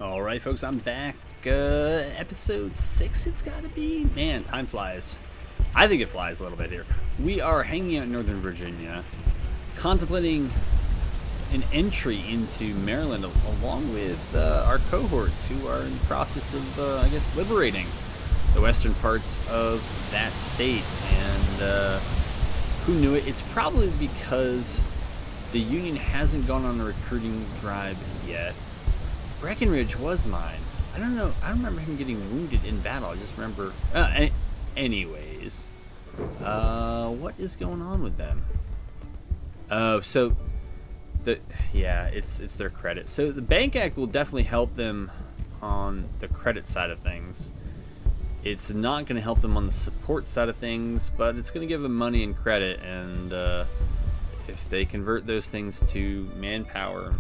Alright folks, I'm back. Episode 6 it's gotta be. Man, time flies. I think it flies a little bit here. We are hanging out in Northern Virginia, contemplating an entry into Maryland along with our cohorts who are in the process of, I guess, liberating the western parts of that state. And who knew it? It's probably because the Union hasn't gone on a recruiting drive yet. Breckenridge was mine. I don't know. I don't remember him getting wounded in battle. I just remember. Anyways, what is going on with them? So it's their credit. So the Bank Act will definitely help them on the credit side of things. It's not going to help them on the support side of things, but it's going to give them money and credit. And if they convert those things to manpower,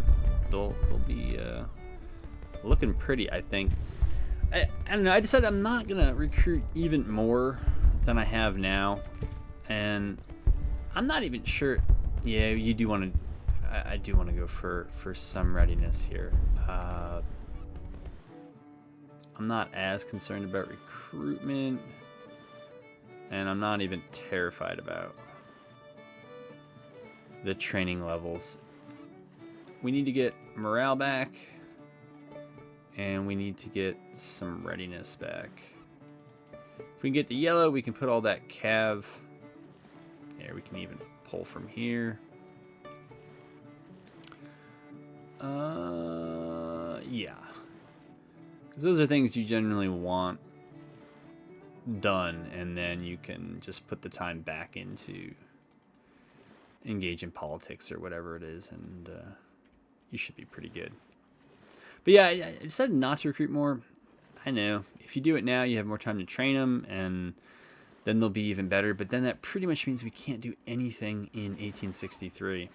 they'll be looking pretty, I think. I don't know. I decided I'm not gonna recruit even more than I have now, and I'm not even sure. Yeah, you do want to. I do want to go for some readiness here. I'm not as concerned about recruitment, and I'm not even terrified about the training levels. We need to get morale back. And we need to get some readiness back. If we can get the yellow, we can put all that cav. There, we can even pull from here. Yeah. Because those are things you generally want done, and then you can just put the time back into engage in politics or whatever it is, and you should be pretty good. But yeah, I decided not to recruit more. I know. If you do it now, you have more time to train them, and then they'll be even better. But then that pretty much means we can't do anything in 1863.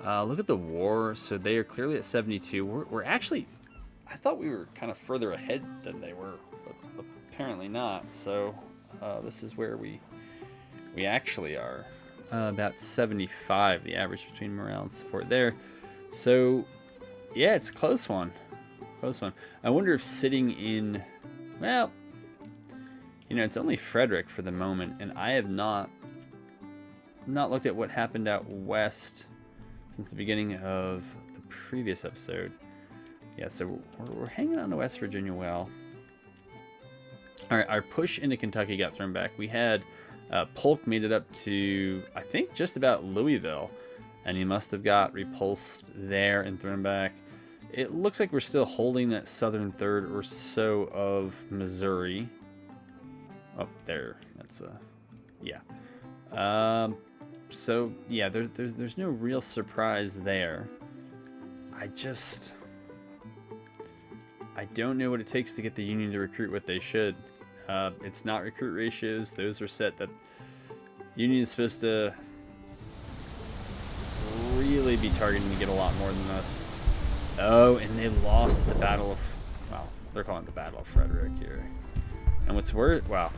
Look at the war. So they are clearly at 72. We're actually... I thought we were kind of further ahead than they were, but apparently not. So this is where we actually are. About 75, the average between morale and support there. So... yeah, it's a close one. Close one. I wonder if sitting in... well, you know, it's only Frederick for the moment, and I have not looked at what happened out west since the beginning of the previous episode. Yeah, so we're hanging on to West Virginia well. All right, our push into Kentucky got thrown back. We had Polk made it up to, I think, just about Louisville, and he must have got repulsed there and thrown back. It looks like we're still holding that southern third or so of Missouri. Oh, there. That's yeah. So yeah, there's no real surprise there. I don't know what it takes to get the Union to recruit what they should. It's not recruit ratios. Those are set that Union is supposed to really be targeting to get a lot more than us. Oh, and they lost the Battle of... well, they're calling it the Battle of Frederick here. And what's worse... wow.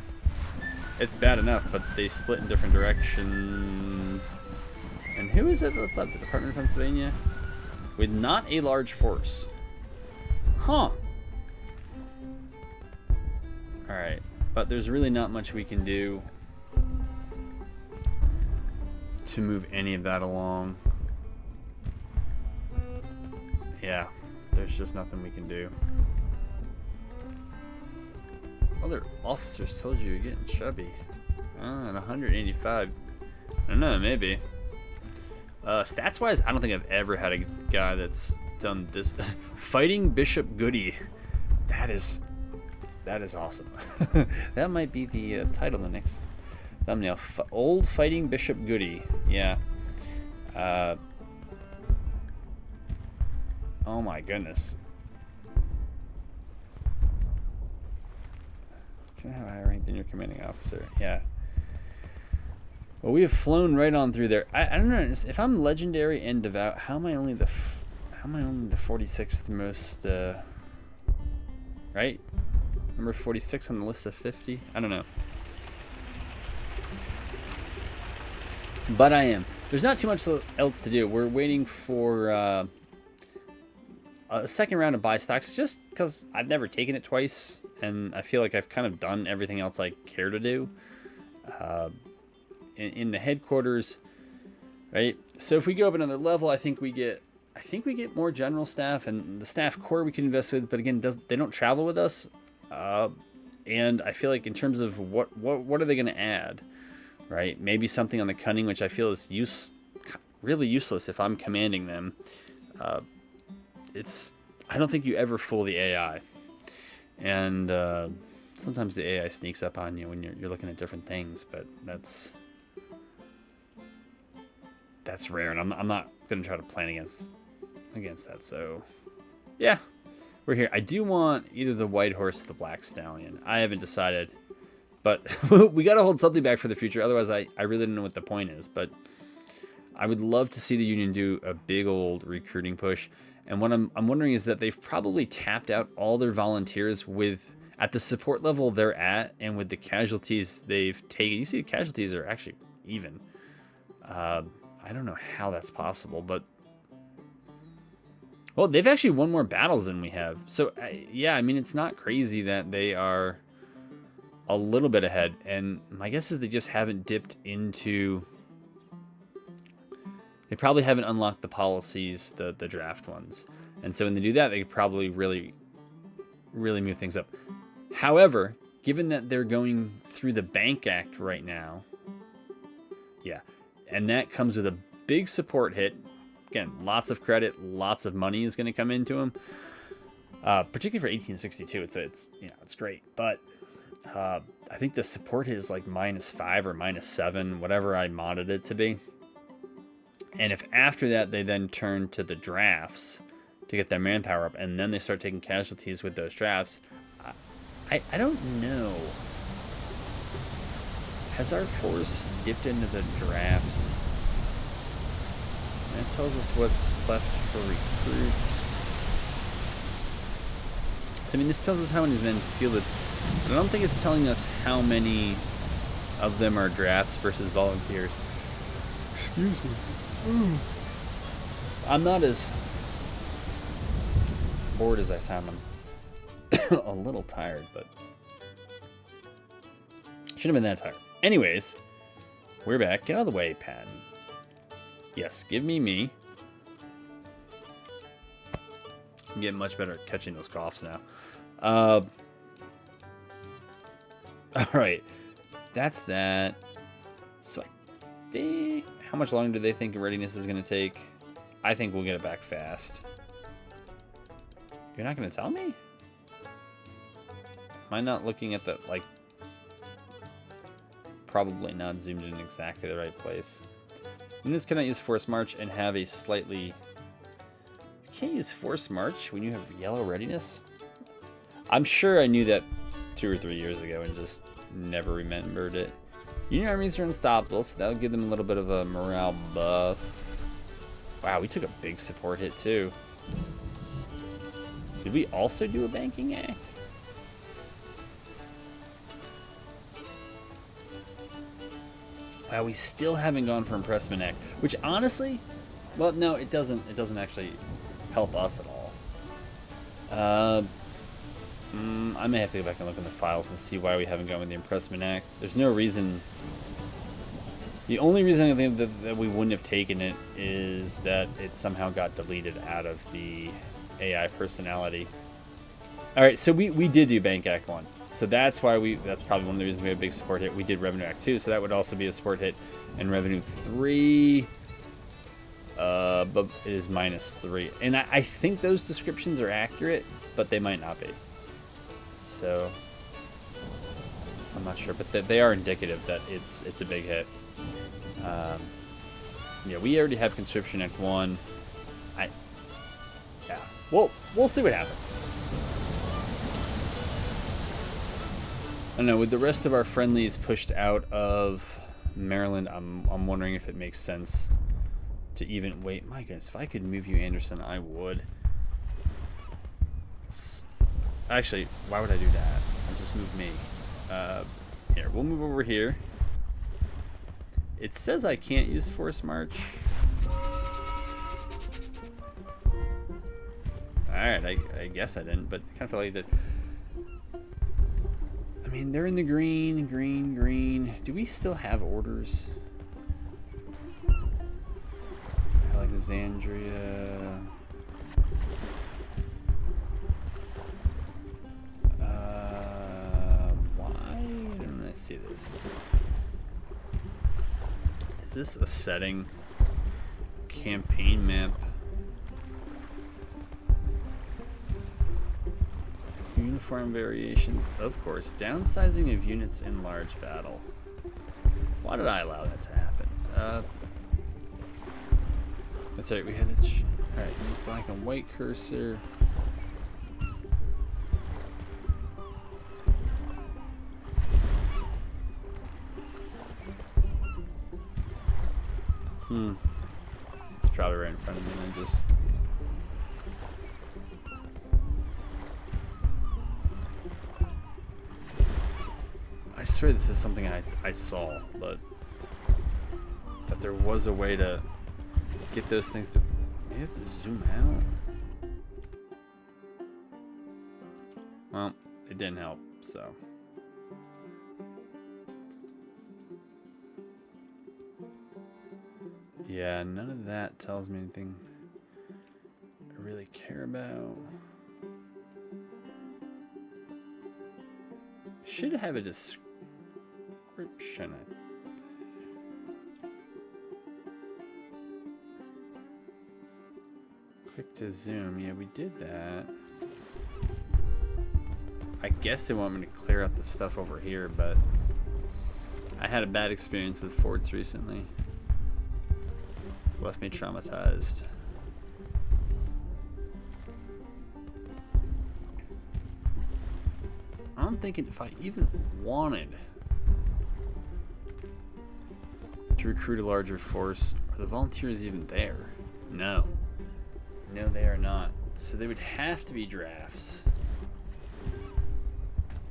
It's bad enough, but they split in different directions. And who is it that's left? The Department of Pennsylvania? With not a large force. Huh. Alright. But there's really not much we can do to move any of that along. Yeah, there's just nothing we can do. Other officers told you you're getting chubby. At 185. I don't know, maybe. Stats wise, I don't think I've ever had a guy that's done this. Fighting Bishop Goody. That is awesome. That might be the title of the next thumbnail. Old Fighting Bishop Goody. Yeah. Oh my goodness. Can I have a higher rank than your commanding officer? Yeah. Well, we have flown right on through there. I don't know if I'm legendary and devout. How am I only the 46th most? Right? Number 46 on the list of 50. I don't know. But I am. There's not too much else to do. We're waiting for a second round of buy stocks just because I've never taken it twice, and I feel like I've kind of done everything else I care to do in the headquarters, right? So if we go up another level, I think we get more general staff, and the staff core we can invest with. But again, they don't travel with us, and I feel like in terms of what are they going to add, right? Maybe something on the cunning, which I feel is really useless if I'm commanding them. I don't think you ever fool the AI, and sometimes the AI sneaks up on you when you're looking at different things, but that's rare, and I'm not gonna try to plan against that. So yeah, we're here. I do want either the white horse or the black stallion. I haven't decided, but we gotta hold something back for the future. Otherwise, I really don't know what the point is. But I would love to see the Union do a big old recruiting push. And what I'm wondering is that they've probably tapped out all their volunteers at the support level they're at, and with the casualties they've taken. You see, the casualties are actually even. I don't know how that's possible, but well, they've actually won more battles than we have. So yeah, I mean, it's not crazy that they are a little bit ahead. And my guess is they just haven't dipped into. They probably haven't unlocked the policies, the draft ones. And so when they do that, they probably really, really move things up. However, given that they're going through the Bank Act right now, yeah, and that comes with a big support hit. Again, lots of credit, lots of money is going to come into them. Particularly for 1862, it's great. But I think the support hit is like -5 or -7, whatever I modded it to be. And if after that they then turn to the drafts to get their manpower up, and then they start taking casualties with those drafts, I don't know. Has our force dipped into the drafts? That tells us what's left for recruits. So, I mean, this tells us how many have been fielded, but I don't think it's telling us how many of them are drafts versus volunteers. Excuse me. I'm not as bored as I sound. I'm a little tired, but shouldn't have been that tired. Anyways, we're back. Get out of the way, Patton. Yes, give me me. I'm getting much better at catching those coughs now. All right, that's that. So I think, how much longer do they think readiness is going to take? I think we'll get it back fast. You're not going to tell me? Am I not looking at the, like, probably not zoomed in exactly the right place. And this cannot use Force March and have a slightly... You can't use Force March when you have yellow readiness? I'm sure I knew that 2 or 3 years ago and just never remembered it. Union armies are unstoppable, so that'll give them a little bit of a morale buff. Wow, we took a big support hit too. Did we also do a banking act? Wow, we still haven't gone for impressment act, which honestly, well, no, it doesn't actually help us at all. I may have to go back and look in the files and see why we haven't gone with the impressment act. There's no reason. The only reason I think that we wouldn't have taken it is that it somehow got deleted out of the AI personality. All right, so we did do Bank Act 1. So that's why that's probably one of the reasons we had a big support hit. We did Revenue Act 2, so that would also be a support hit. And Revenue 3 but it is -3. And I think those descriptions are accurate, but they might not be. So I'm not sure, but they are indicative that it's a big hit. Yeah, we already have Conscription Act 1. Yeah, we'll see what happens. I don't know, with the rest of our friendlies pushed out of Maryland, I'm wondering if it makes sense to even wait. My goodness, if I could move you, Anderson, I would. Actually, why would I do that? I'll just move me. Here, we'll move over here. It says I can't use Force March. Alright, I guess I didn't, but I kind of felt like that. I mean, they're in the green, green, green. Do we still have orders? Alexandria. Why don't I see this? Is this a setting? Campaign map. Uniform variations, of course. Downsizing of units in large battle. Why did I allow that to happen? That's right, we had it. Alright, black and white cursor. It's probably right in front of me and I just... I swear this is something I saw, but that there was a way to get those things to... You have to zoom out. Well, it didn't help, so... Yeah, none of that tells me anything I really care about. Should have a description. Click to zoom. Yeah, we did that. I guess they want me to clear out the stuff over here, but I had a bad experience with forts recently. It's left me traumatized. I'm thinking if I even wanted to recruit a larger force, are the volunteers even there? No. No, they are not. So they would have to be drafts.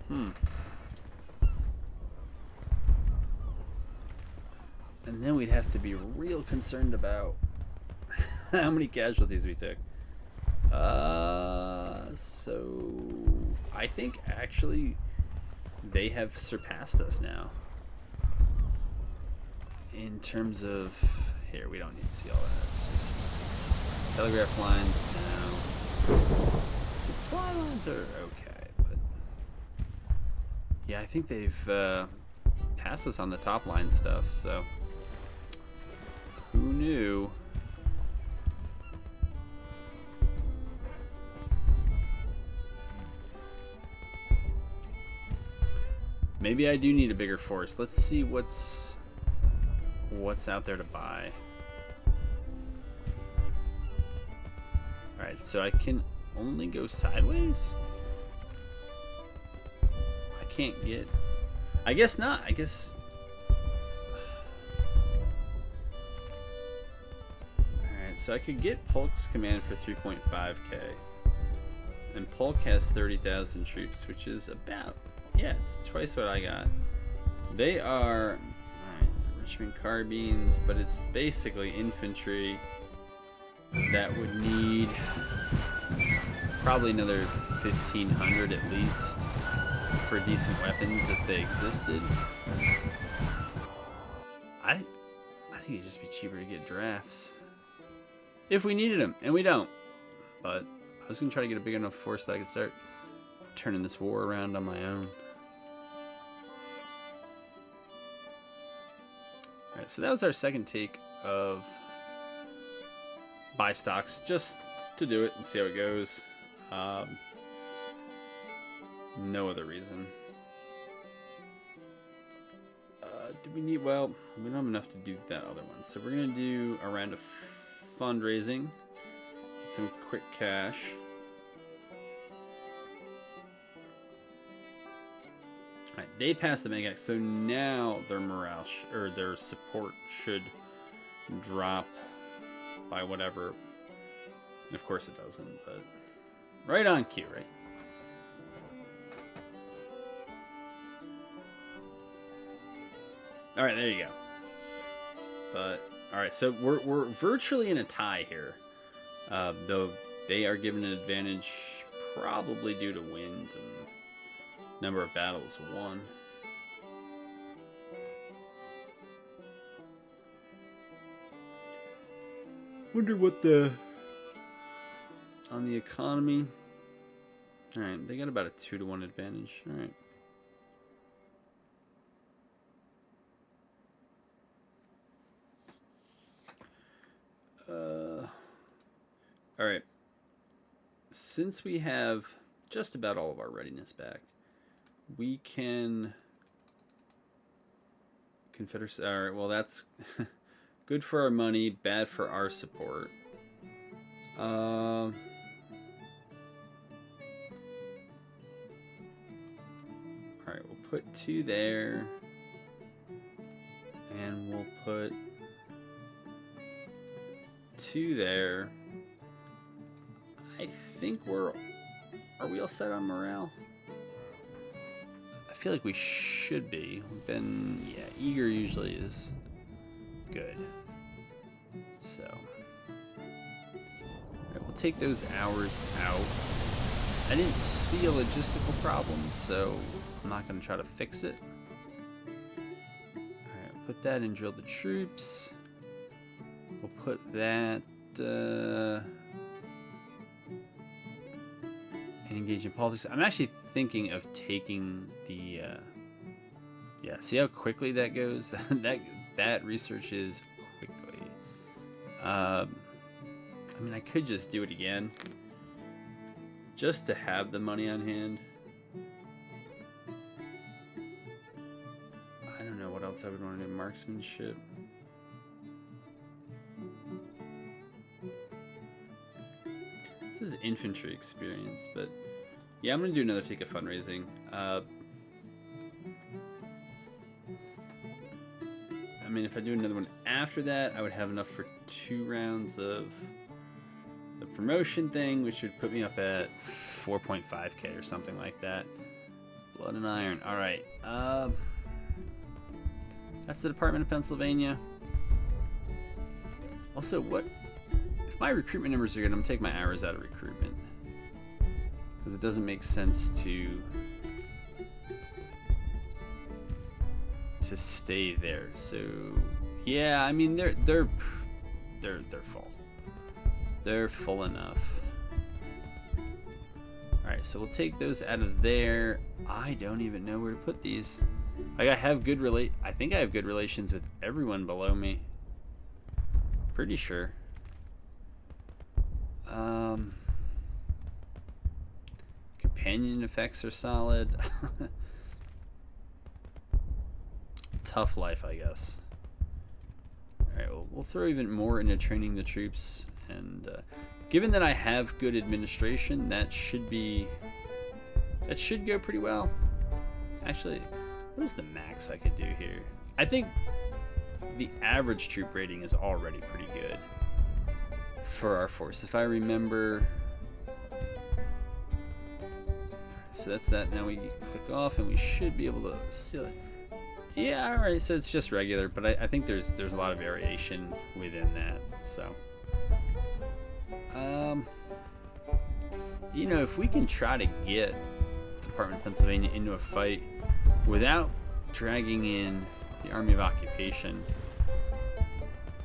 And then we'd have to be real concerned about how many casualties we took. So I think actually they have surpassed us now. In terms of, here, we don't need to see all that. It's just telegraph lines now. Supply lines are okay, but yeah, I think they've passed us on the top line stuff, so who knew? Maybe I do need a bigger force. Let's see what's out there to buy. Alright, so I can only go sideways? I can't get... I guess not. I guess... Alright, so I could get Polk's command for 3.5k. And Polk has 30,000 troops, which is about... Yeah, it's twice what I got. They are... Alright, Richmond carbines, but it's basically infantry that would need probably another 1,500 at least for decent weapons if they existed. I think it'd just be cheaper to get drafts if we needed them, and we don't. But I was gonna try to get a big enough force that I could start turning this war around on my own. Alright, so that was our second take of buy stocks, just to do it and see how it goes. No other reason. Do we need... Well, we don't have enough to do that other one. So we're going to do a round of fundraising. Get some quick cash. Alright, they passed the Megax, so now their morale, or their support should drop by whatever. And of course it doesn't, but right on cue, right? All right, there you go. But all right, so we're virtually in a tie here. Though they are given an advantage probably due to wins and number of battles won. Wonder what on the economy. All right, they got about a 2-to-1 advantage. All right. All right. Since we have just about all of our readiness back, we can Confederacy. All right. Well, that's good for our money, bad for our support. All right, we'll put 2 there, and we'll put 2 there. I think are we all set on morale? I feel like we should be. We've been, yeah, eager usually is good. So, all right, we'll take those hours out. I didn't see a logistical problem, so I'm not going to try to fix it. All right, put that in drill the troops. We'll put that and engage in politics. I'm actually thinking of taking the yeah, see how quickly that goes? that research is quickly. I mean, I could just do it again just to have the money on hand. I don't know what else I would want to do. Marksmanship. This is infantry experience, but yeah, I'm going to do another take of fundraising. I mean, if I do another one after that, I would have enough for 2 rounds of the promotion thing, which would put me up at 4.5k or something like that. Blood and iron. All right. That's the Department of Pennsylvania. Also, what if my recruitment numbers are good? I'm gonna take my hours out of recruitment because it doesn't make sense to stay there. So yeah, I mean they're full. They're full enough. All right, so we'll take those out of there. I don't even know where to put these. Like I think I have good relations with everyone below me. Pretty sure. Companion effects are solid. Tough life, I guess. Alright, well, we'll throw even more into training the troops. And given that I have good administration, that should go pretty well. Actually, what is the max I could do here? I think the average troop rating is already pretty good for our force. If I remember... So that's that. Now we click off and we should be able to seal it. Yeah, alright, so it's just regular, but I think there's a lot of variation within that, so... You know, if we can try to get Department of Pennsylvania into a fight without dragging in the Army of Occupation,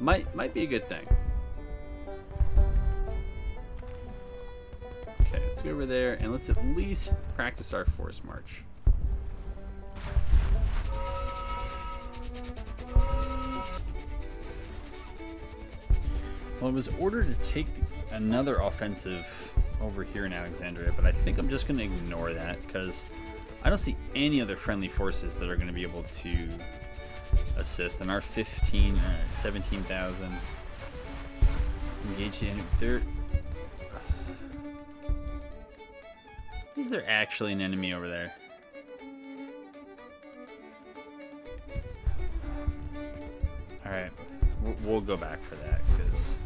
might be a good thing. Okay, let's go over there and let's at least practice our force march. Well, I was ordered to take another offensive over here in Alexandria, but I think I'm just going to ignore that because I don't see any other friendly forces that are going to be able to assist. And our 17,000 engaged in there. Is there actually an enemy over there? All right, we'll go back for that because.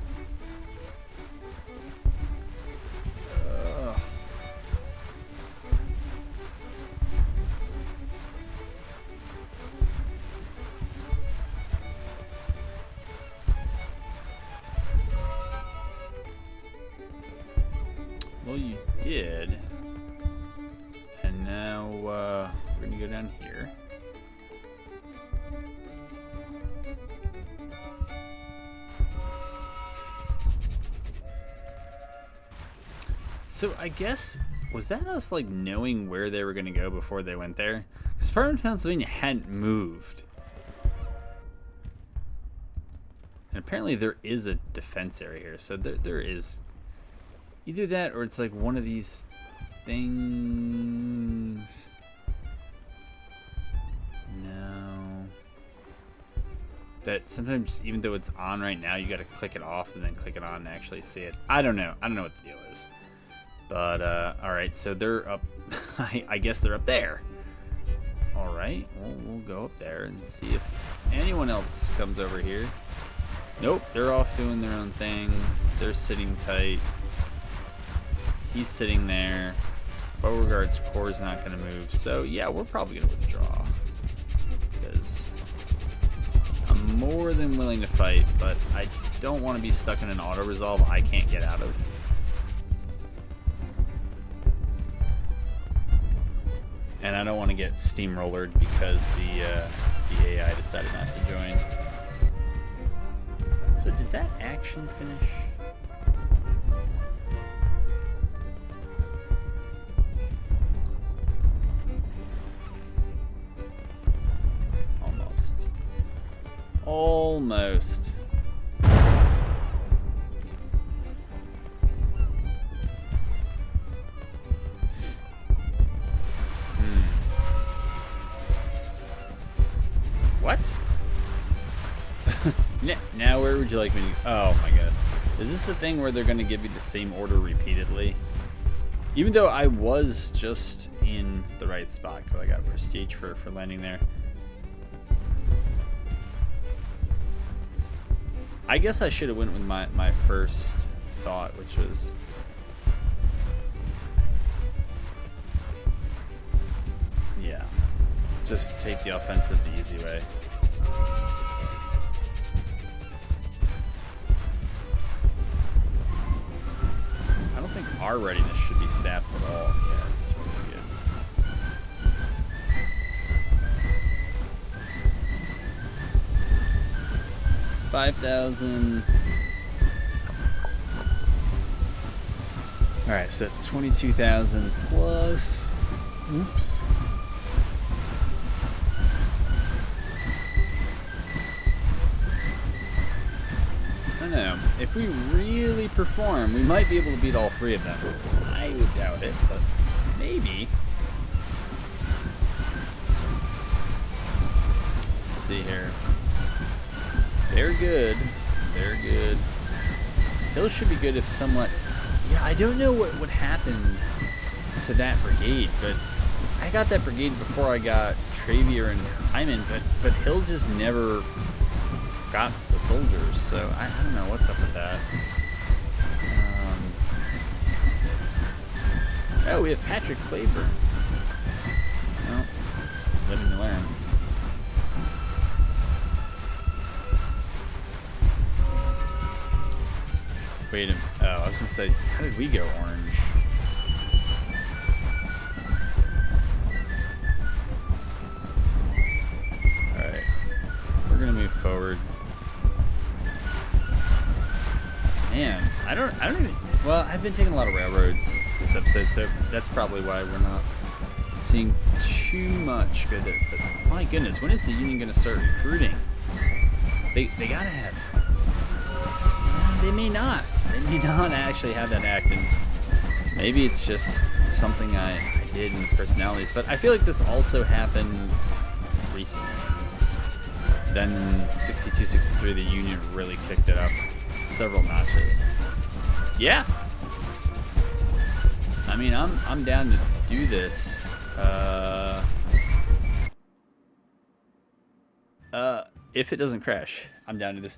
Well, you did. And now we're going to go down here. So I guess, was that us like knowing where they were going to go before they went there? Because part of Pennsylvania hadn't moved. And apparently there is a defense area here. So there is either that or it's like one of these things. No. That sometimes, even though it's on right now, you got to click it off and then click it on and actually see it. I don't know. I don't know what the deal is. But, alright, so they're up. I guess they're up there. Alright, we'll go up there and see if anyone else comes over here. Nope, they're off doing their own thing. They're sitting tight. He's sitting there. Beauregard's core is not going to move. So, yeah, we're probably going to withdraw. Because I'm more than willing to fight, but I don't want to be stuck in an auto-resolve I can't get out of. And I don't want to get steamrollered because the AI decided not to join. So did that action finish? Almost. Almost. What? Now where would you like me to... Oh my gosh. Is this the thing where they're going to give you the same order repeatedly? Even though I was just in the right spot, because I got prestige for landing there. I guess I should have went with my first thought, which was... Yeah. Just take the offensive the easy way. I don't think our readiness should be sapped at all. Yeah, it's really good. 5,000. Alright, so that's 22,000 plus... Oops. I don't know. If we really perform, we might be able to beat all three of them. I would doubt it, but maybe. Let's see here. They're good. They're good. Hill should be good if somewhat... Yeah, I don't know what happened to that brigade, but I got that brigade before I got Travier and Hyman, but Hill just never got the soldiers, so I don't know what's up with that. Oh, we have Patrick Claiborne. Well, living to learn. Wait a minute. Oh, I was going to say, how did we go orange? Alright. We're going to move forward. Man, I don't even... Well, I've been taking a lot of railroads this episode, so that's probably why we're not seeing too much good. But my goodness, when is the Union going to start recruiting? They gotta have... They may not. They may not actually have that act, and maybe it's just something I did in personalities. But I feel like this also happened recently. Then 62, 63, the Union really kicked it up several notches. Yeah. I mean, I'm down to do this. If it doesn't crash, I'm down to this.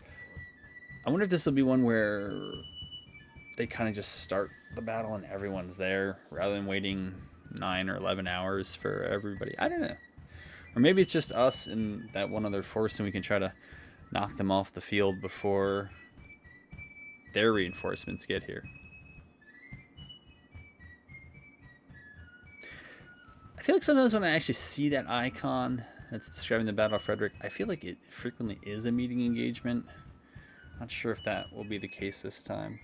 I wonder if this will be one where they kind of just start the battle and everyone's there rather than waiting 9 or 11 hours for everybody. I don't know. Or maybe it's just us and that one other force and we can try to knock them off the field before their reinforcements get here. feel like sometimes when I actually see that icon that's describing the Battle of Frederick, I feel like it frequently is a meeting engagement. Not sure if that will be the case this time.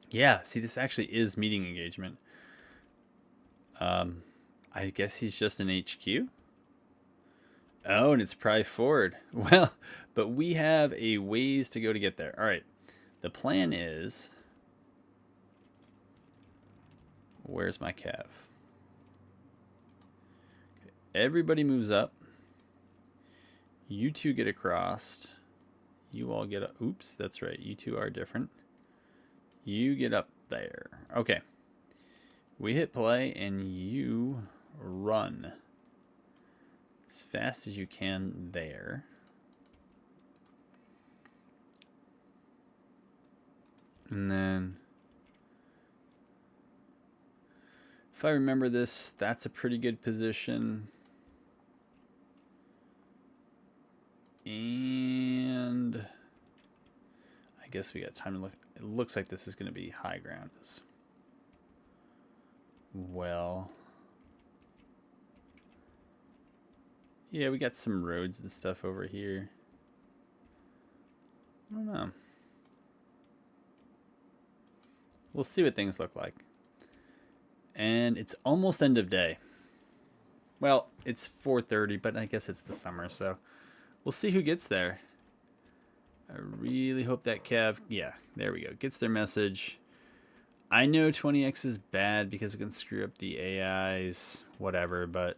Yeah, see, this actually is meeting engagement. I guess he's just an HQ. Oh, and it's probably forward. Well, but we have a ways to go to get there. All right. The plan is... Where's my cav? Everybody moves up. You two get across. You all get up. Oops, that's right. You two are different. You get up there. Okay. We hit play and you run as fast as you can there. And then, if I remember this, that's a pretty good position. And I guess we got time to look. It looks like this is going to be high ground as well. Yeah, we got some roads and stuff over here. I don't know. We'll see what things look like. And it's almost end of day. Well, it's 4:30, but I guess it's the summer, so we'll see who gets there. I really hope that Cav, yeah, there we go, gets their message. I know 20x is bad because it can screw up the AIs, whatever, but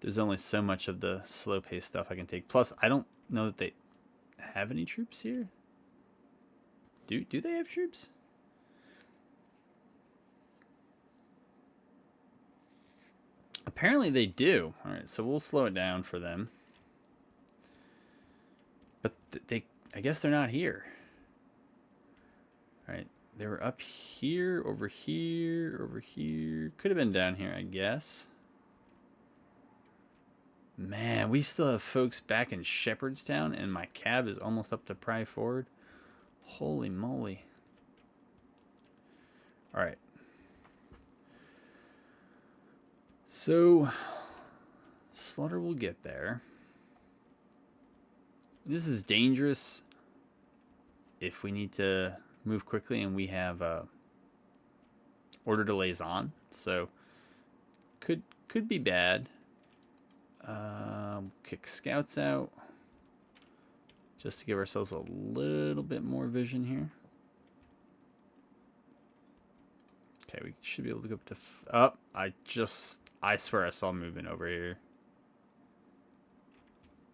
there's only so much of the slow pace stuff I can take. Plus, I don't know that they have any troops here. Do they have troops? Apparently they do. All right, so we'll slow it down for them. But I guess they're not here. All right, they were up here, over here, over here. Could have been down here, I guess. Man, we still have folks back in Shepherdstown, and my cab is almost up to Pry Forward. Holy moly. All right. So, Slaughter will get there. This is dangerous if we need to move quickly and we have order delays on. So, could be bad. Kick scouts out just to give ourselves a little bit more vision here. Okay, we should be able to go up to... Oh, I swear I saw movement over here.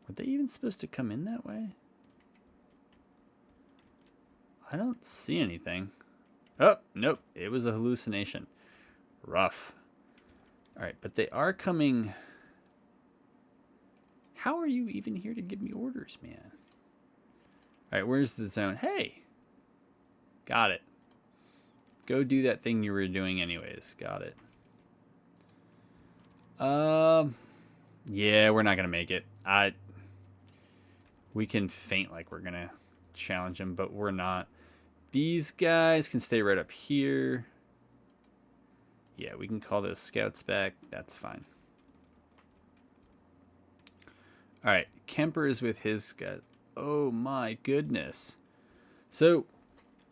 Were they even supposed to come in that way? I don't see anything. Oh, nope. It was a hallucination. Rough. Alright, but they are coming... How are you even here to give me orders, man? Alright, where's the zone? Hey! Got it. Go do that thing you were doing anyways. Got it. Yeah, we're not gonna make it. We can feint like we're gonna challenge them, but we're not. These guys can stay right up here. Yeah, we can call those scouts back. That's fine. All right, Kemper is with his guys. Oh my goodness. So,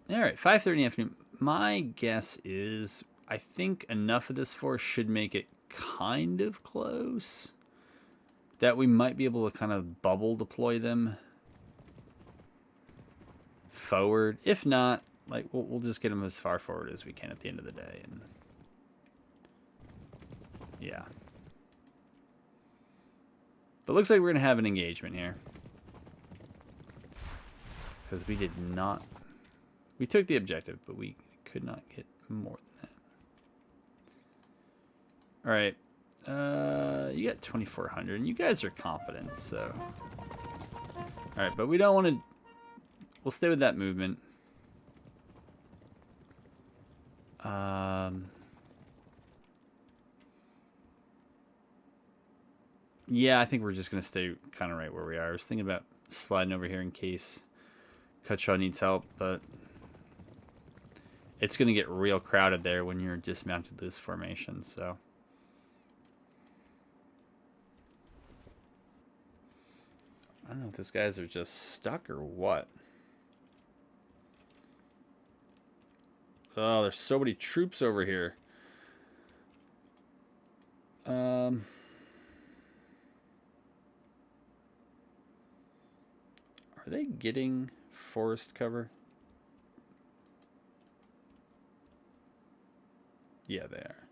all right, 5:30 in the afternoon. My guess is I think enough of this force should make it kind of close that we might be able to kind of bubble deploy them forward. If not, like we'll just get them as far forward as we can at the end of the day. And yeah. But looks like we're going to have an engagement here. Because we did not... We took the objective, but we could not get more than that. Alright. You got 2,400, and you guys are competent, so... Alright, but we don't want to... We'll stay with that movement. Yeah, I think we're just going to stay kind of right where we are. I was thinking about sliding over here in case Cutshaw needs help, but it's going to get real crowded there when you're dismounted loose formation, so. I don't know if those guys are just stuck or what. Oh, there's so many troops over here. Are they getting forest cover? Yeah, they are.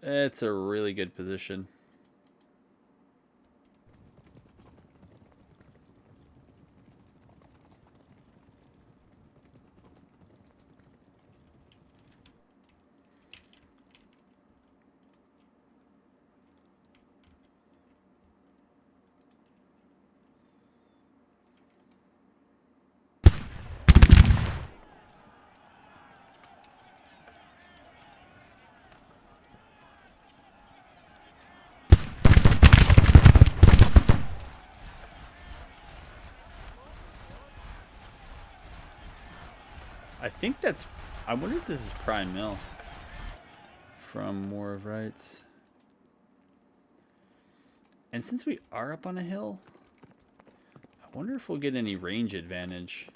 It's a really good position. I think that's... I wonder if this is Prime Mill from War of Rights. And since we are up on a hill, I wonder if we'll get any range advantage.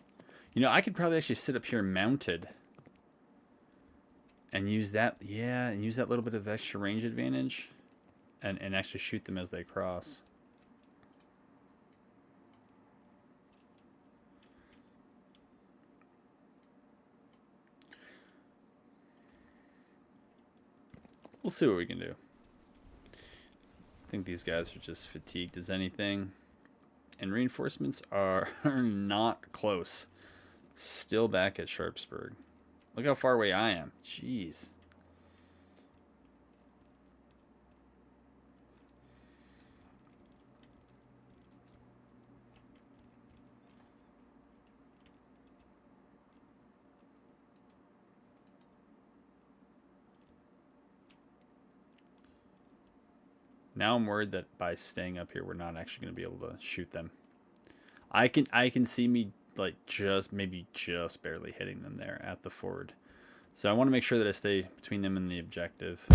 You know, I could probably actually sit up here mounted and use that, yeah, and use that little bit of extra range advantage and actually shoot them as they cross. We'll see what we can do. I think these guys are just fatigued as anything. And reinforcements are not close. Still back at Sharpsburg. Look how far away I am. Jeez. Now I'm worried that by staying up here, we're not actually going to be able to shoot them. I can see me like maybe just barely hitting them there at the ford. So I want to make sure that I stay between them and the objective.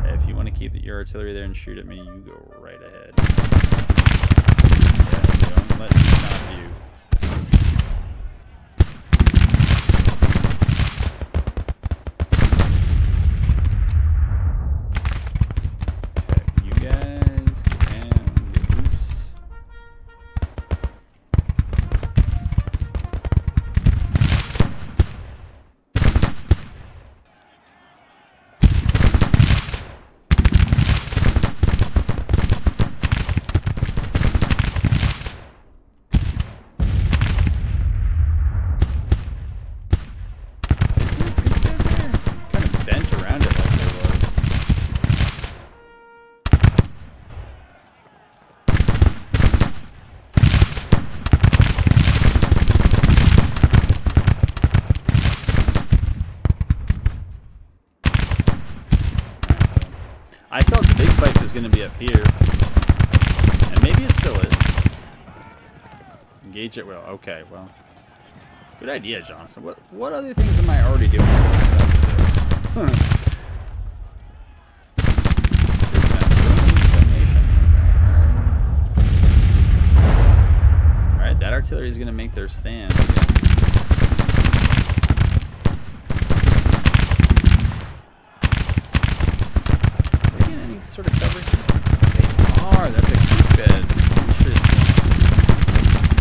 If you want to keep your artillery there and shoot at me, you go right ahead. Yeah, don't let me stop you. I felt the big fight was going to be up here. And maybe it still is. Engage it well. Okay, well. Good idea, Johnson. What other things am I already doing? Alright, that artillery is going to make their stand, I guess. Sort of cover? They are. That's a creek bed. Interesting.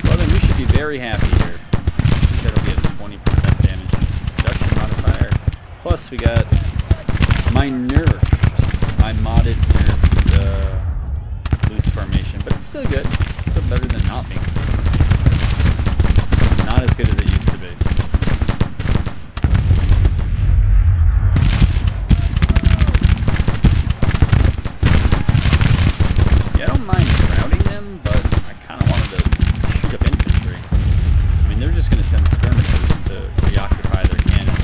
Well, then we should be very happy here. I think that'll be a 20% damage reduction modifier. Plus, we got my modded nerfed loose formation, but it's still good. It's still better than not being loose formation. Not as good as it used to be. I don't mind crowding them, but I kind of wanted to shoot up infantry. I mean, they're just going to send skirmishers to reoccupy their cannons.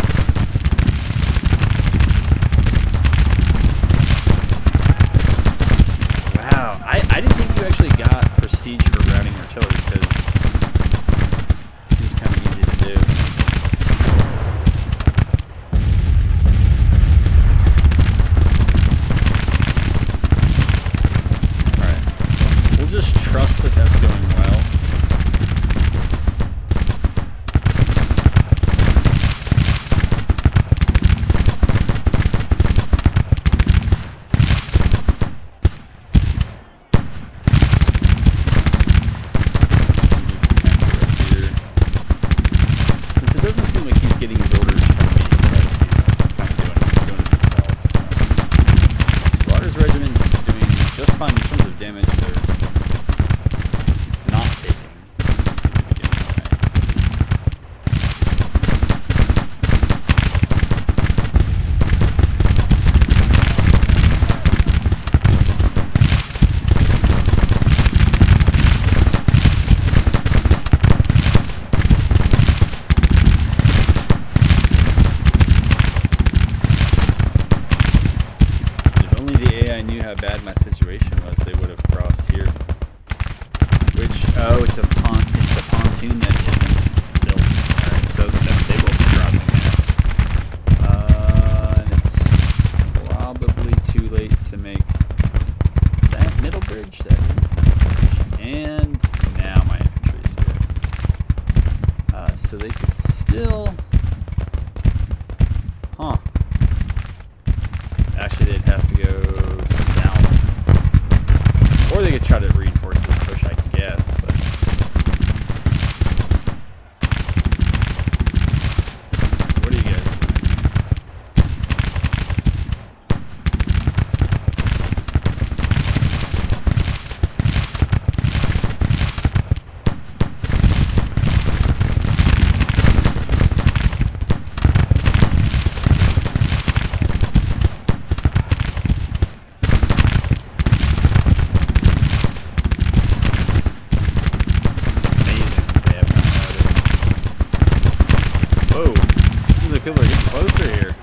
knew how bad my situation was, they would have crossed here. Which, oh, it's a pontoon that isn't built. Alright, so they will be crossing there. And it's probably too late to make... Is that middle bridge? That is middle bridge. And now my infantry is here. So they could still... Huh. Actually, they'd have to go south. Or they could try to reinforce this push, I guess, but... What are you guys doing? People are getting closer here.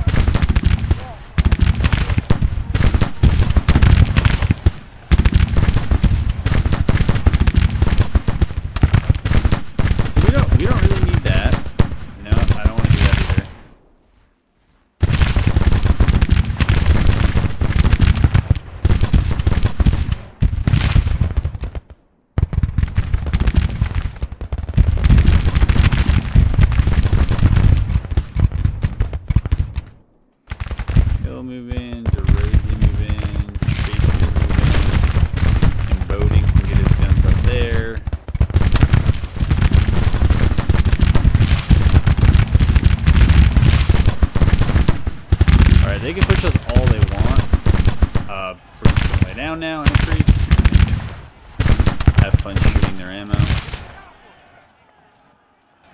So we don't really need that. No, I don't want to do that either. Move in, DeRosie move in, Shaker move in, and Boating can get his guns up there. Alright, they can push us all they want. We're just going to lay down now in a creek. Have fun shooting their ammo.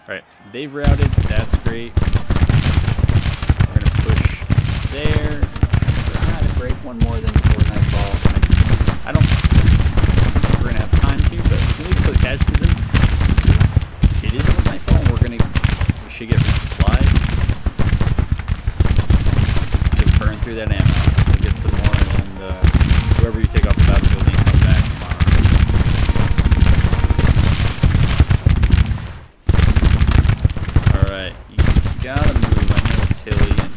Alright, they've routed, that's great. We're going to push there, try to break one more than before nightfall. I don't think we're gonna have time to, but we can at least put casualties in. Since it is almost nightfall, we should get resupplied. Just burn through that ammo. We'll get some more, and whoever you take off the battlefield, you can come back tomorrow. Alright, you gotta move. I know it's hilly and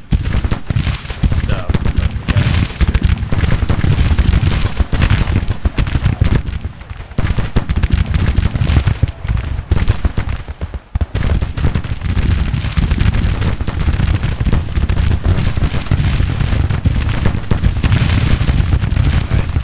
stuff, but we gotta make sure. Nice.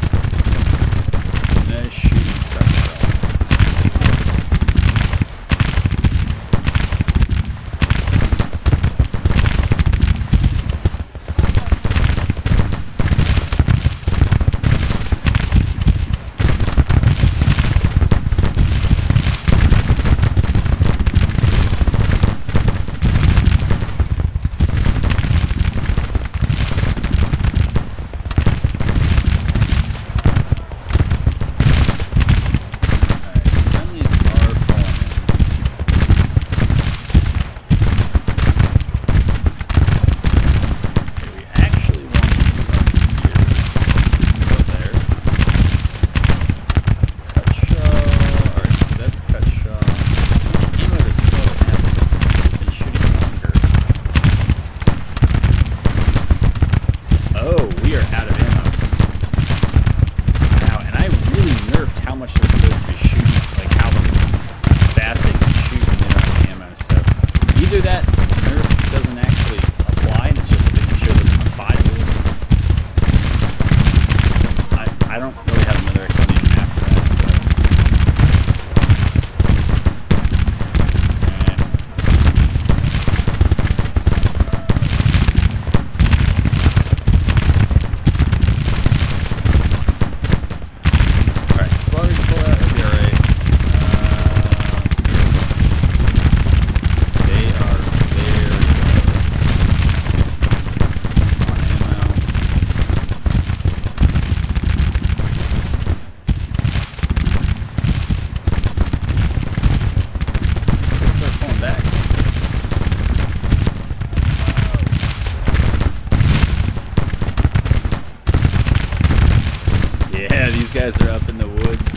guys are up in the woods,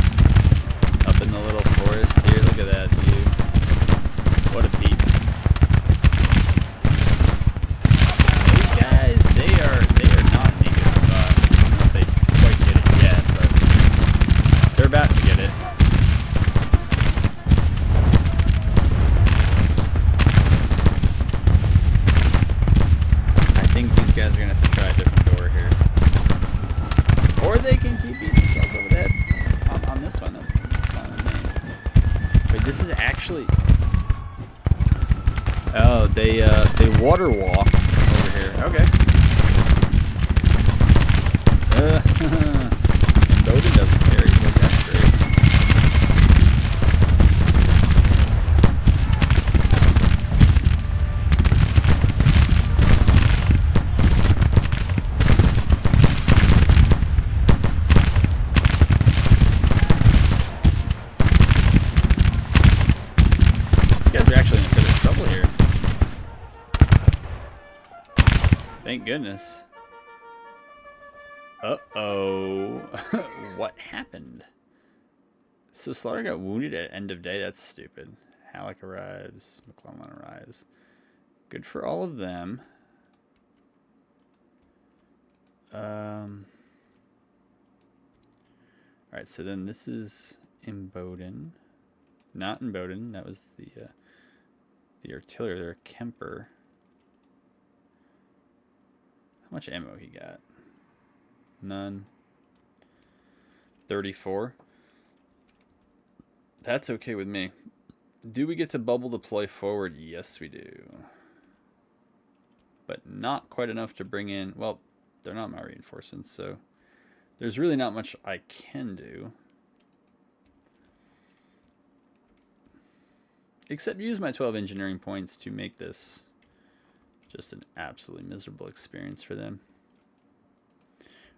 up in the little forest here. Look at that view. What a peak. These guys, they are not in a good spot. I don't know if they quite get it yet, but they're about to get it. I think these guys are gonna have to try a different door here. Or they can keep beating themselves over the head on this one. That's fine with me. Wait, this is actually... Oh, they water walk over here. Okay. And Bowden doesn't care. He's like, that's great. Thank goodness. Uh-oh. What happened? So Slaughter got wounded at end of day? That's stupid. Halleck arrives. McClellan arrives. Good for all of them. Alright, so then this is in Bowden. Not in Bowden. That was the artillery there. Kemper. How much ammo he got? None. 34. That's okay with me. Do we get to bubble deploy forward? Yes, we do. But not quite enough to bring in... Well, they're not my reinforcements, so... There's really not much I can do. Except use my 12 engineering points to make this... just an absolutely miserable experience for them.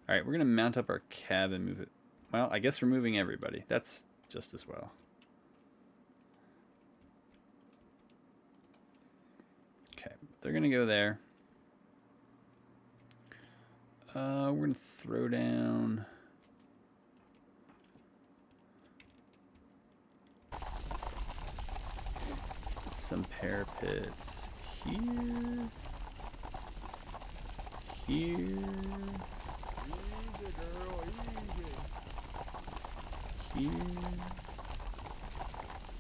Alright, we're going to mount up our cab and move it. Well, I guess we're moving everybody. That's just as well. Okay, they're going to go there. We're going to throw down... some parapets here. Here. Here.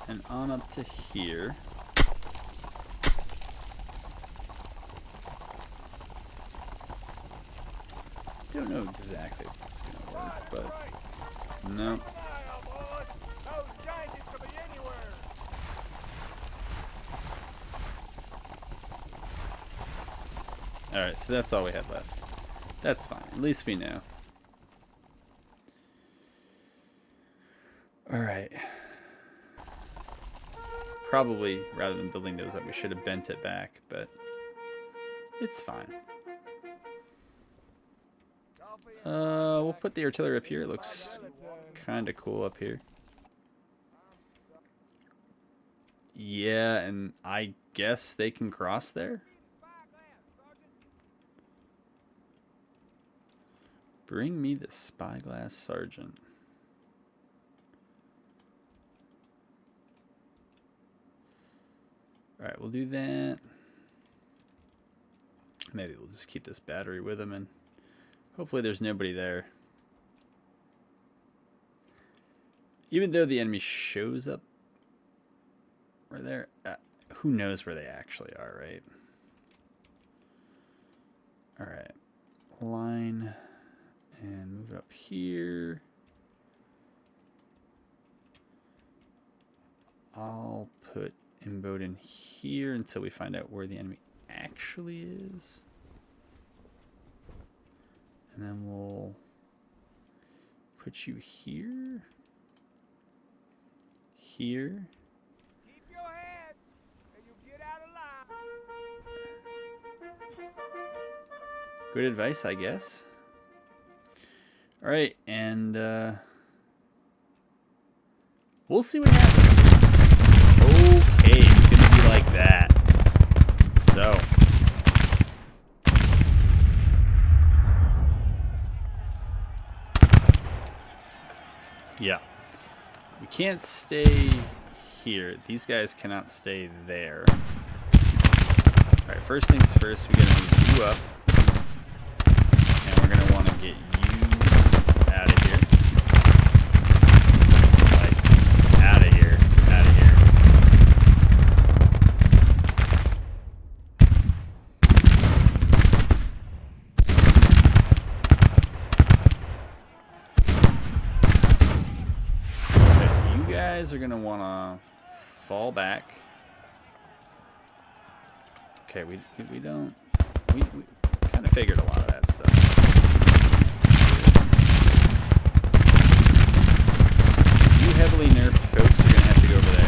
And on up to here. Don't know exactly if this is going to work, but no. Alright, so that's all we have left. That's fine. At least we know. Alright. Probably, rather than building those up, we should have bent it back, but it's fine. We'll put the artillery up here. It looks kind of cool up here. Yeah, and I guess they can cross there? Bring me the spyglass sergeant. Alright, we'll do that. Maybe we'll just keep this battery with him and hopefully there's nobody there. Even though the enemy shows up right there, who knows where they actually are, right? Alright, line and move it up here. I'll put Bowden here until we find out where the enemy actually is. And then we'll put you here. Here. Keep your head and you'll get out alive. Good advice, I guess. Alright, and we'll see what happens. Okay, it's gonna be like that. So Yeah. We can't stay here. These guys cannot stay there. Alright, first things first, we gotta move you up. And we're gonna want to get you out of here. Like, out of here. Out of here. Okay, you guys are gonna want to fall back. Okay, we kind of figured a lot of that stuff. You heavily nerfed folks are gonna have to go over there.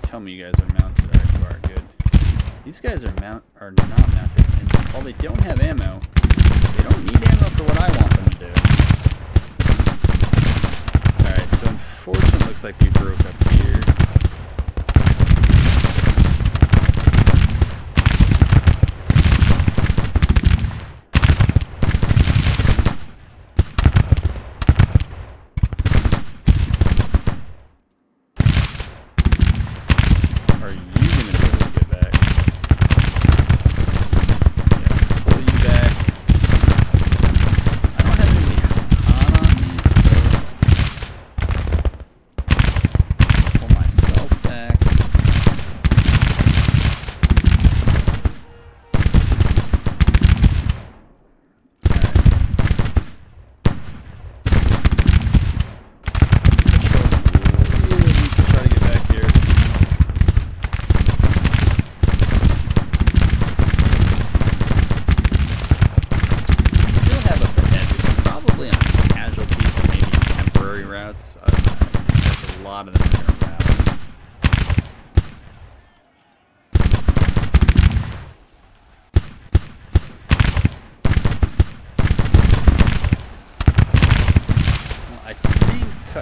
tell me you guys are mounted. Alright, you are good. These guys are not mounted, and while they don't have ammo, they don't need ammo for what I want them to do. Alright, so unfortunately it looks like we broke up here.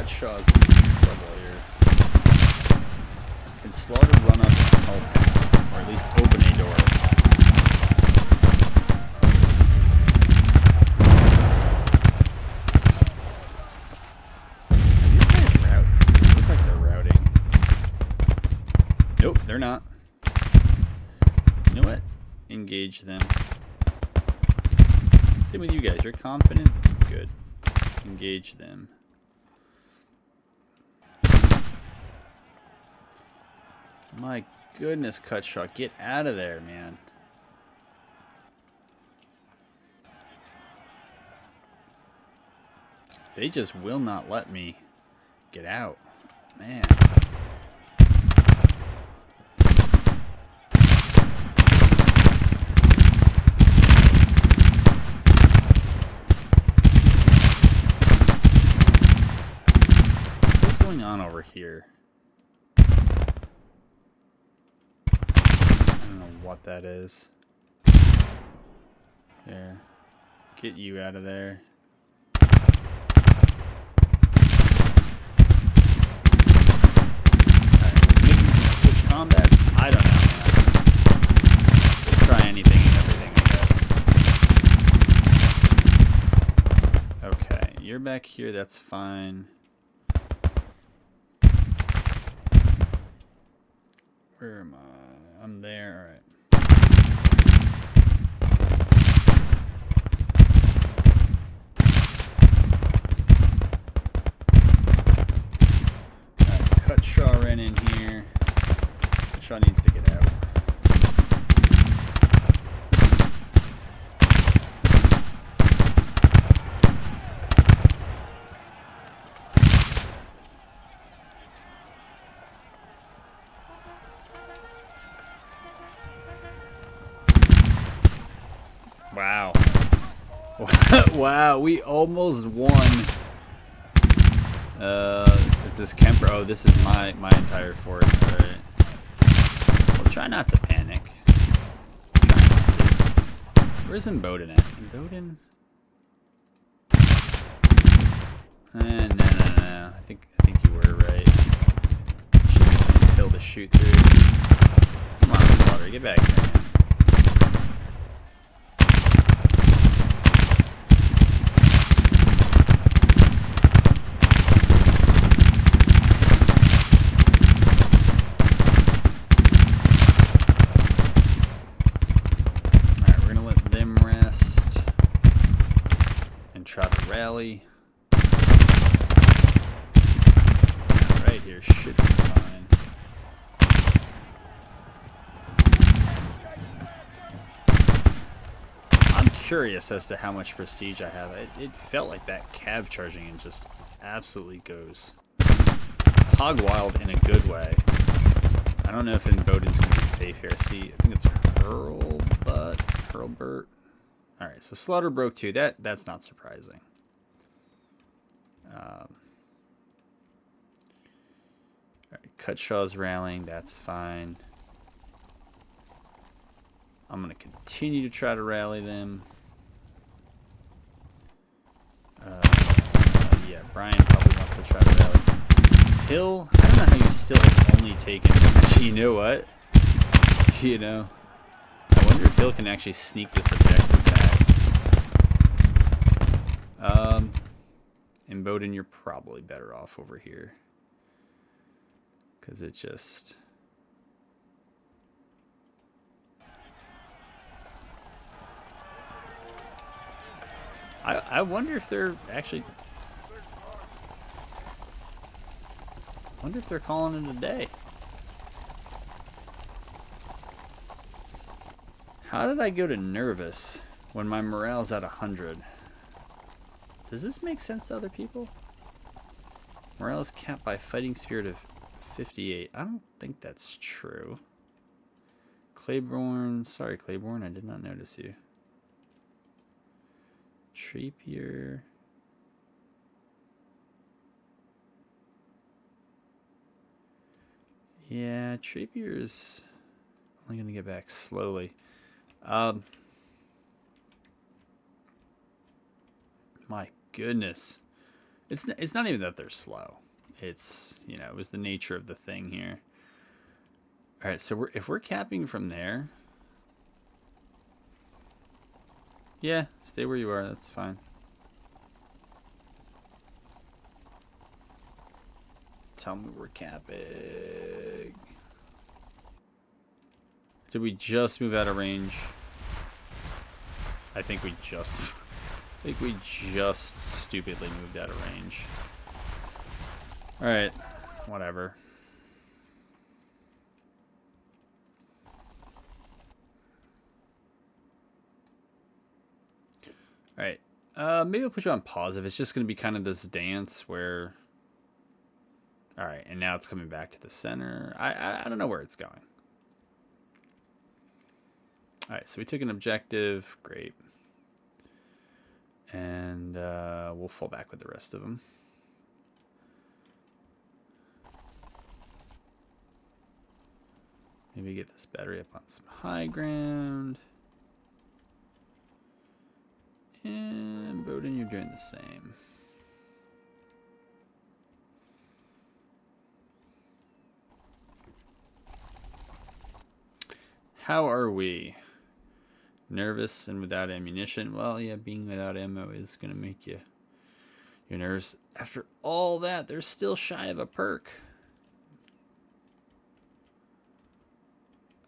Shaw's in trouble here. Can Slaughter run up and help, or at least open a door? These guys route. They look like they're routing. Nope, they're not. You know what? Engage them. Same with you guys. You're confident? Good. Engage them. My goodness, cut shot. Get out of there, man. They just will not let me get out. Man. What's going on over here? I don't know what that is. There. Get you out of there. Alright, maybe we can switch combats? I don't know, man. We'll try anything and everything, I guess. Okay, you're back here, that's fine. Where am I? I'm there, alright. Alright, cut Shaw ran in here. Shaw needs to get out. Wow. Wow, we almost won. Is this Kemper? Oh, this is my entire force. Alright. We'll try not to panic. Try not to. Where's Imboden at? Imboden? No. I think you were right. Should be this hill to shoot through. Come on, Slaughter, get back here, man. Try to rally. Yeah, right here should be fine. I'm curious as to how much prestige I have. It felt like that cav charging and just absolutely goes hog wild in a good way. I don't know if Imboden's going to be safe here. See, I think it's Hurlburt. Alright, so Slaughter broke 2. That's not surprising. Alright, Cutshaw's rallying. That's fine. I'm going to continue to try to rally them. Yeah, Brian probably wants to try to rally. Hill, I don't know how you still have only taken... You know what? You know, I wonder if Hill can actually sneak this objective back. And Bowden, you're probably better off over here. Because it just... I wonder if they're actually... I wonder if they're calling it a day. How did I go to nervous when my morale's at 100? Does this make sense to other people? Morale is capped by fighting spirit of 58. I don't think that's true. Claiborne, sorry Claiborne, I did not notice you. Trappier. Yeah, Trappier's only going to get back slowly. My goodness. It's not even that they're slow. It's, you know, it was the nature of the thing here. All right, so if we're capping from there, yeah, stay where you are. That's fine. Tell me we're capping. Did we just move out of range? I think we just stupidly moved out of range. All right, whatever. All right, maybe I'll put you on pause if it's just going to be kind of this dance where... All right, and now it's coming back to the center. I don't know where it's going. All right, so we took an objective. Great. And we'll fall back with the rest of them. Maybe get this battery up on some high ground. And Bowden, you're doing the same. How are we? Nervous and without ammunition? Well, yeah, being without ammo is going to make you your nerves. After all that, they're still shy of a perk.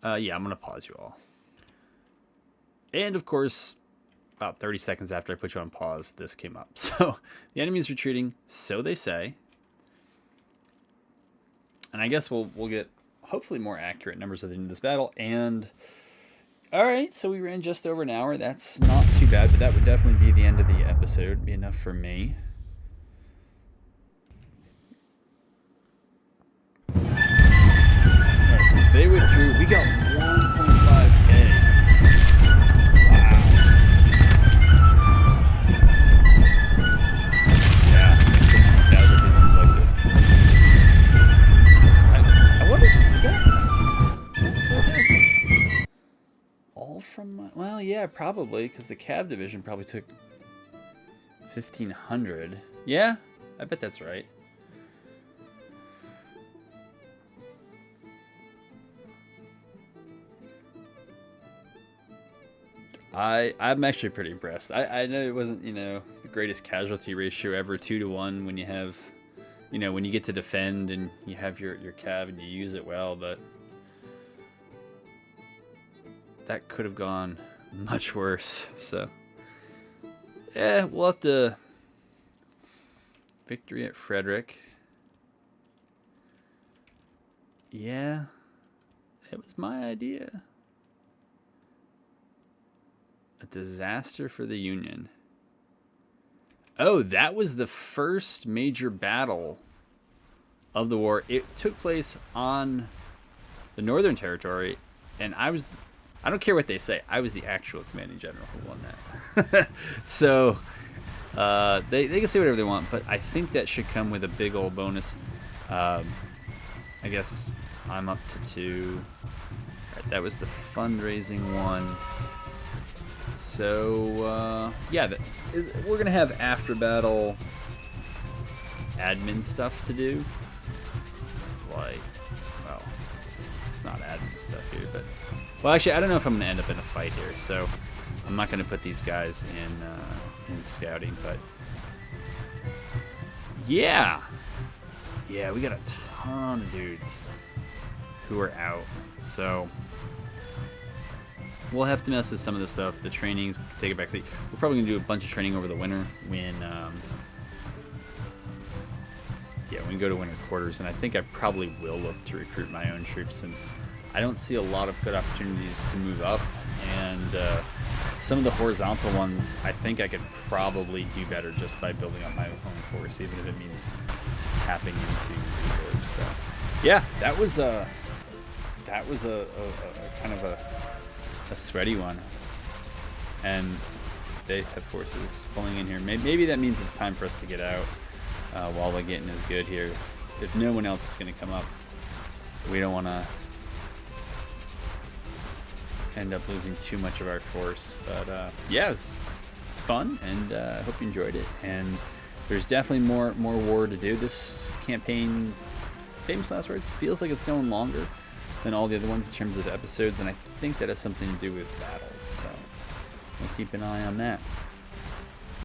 Yeah, I'm going to pause you all. And, of course, about 30 seconds after I put you on pause, this came up. So, the enemy is retreating, so they say. And I guess we'll get, hopefully, more accurate numbers at the end of this battle. And, all right, so we ran just over an hour. That's not too bad, but that would definitely be the end of the episode. It'd be enough for me. They withdrew. We got 1.5K. Wow. Yeah, just from casualties inflicted. I wonder, is that 4,000? All from my, well, yeah, probably, because the cab division probably took 1,500. Yeah, I bet that's right. I'm actually pretty impressed. I know it wasn't, you know, the greatest casualty ratio ever, 2-to-1 when you have, you know, when you get to defend and you have your cav and you use it well, but that could have gone much worse. So, yeah, we'll have to victory at Frederick. Yeah, it was my idea. A disaster for the Union. Oh, that was the first major battle of the war. It took place on the Northern Territory, and I don't care what they say, I was the actual commanding general who won that. So, they can say whatever they want, but I think that should come with a big old bonus. I I guess I'm up to 2. Right, that was the fundraising one. So, yeah, we're going to have after-battle admin stuff to do. Like, well, it's not admin stuff here, but... Well, actually, I don't know if I'm going to end up in a fight here, so I'm not going to put these guys in scouting, but... Yeah! Yeah, we got a ton of dudes who are out, so... We'll have to mess with some of the stuff. The trainings, take it back. We're probably going to do a bunch of training over the winter when... Yeah, we can go to winter quarters, and I think I probably will look to recruit my own troops since I don't see a lot of good opportunities to move up, and some of the horizontal ones I think I could probably do better just by building up my own force, even if it means tapping into reserves. So, yeah, that was a kind of a sweaty one, and they have forces pulling in here. Maybe that means it's time for us to get out. While the getting is good here. If no one else is going to come up, we don't want to end up losing too much of our force. But yeah, it's fun, and I hope you enjoyed it. And there's definitely more war to do. This campaign, Famous Last Words, feels like it's going longer than all the other ones in terms of episodes, and I think that has something to do with battles. So we'll keep an eye on that.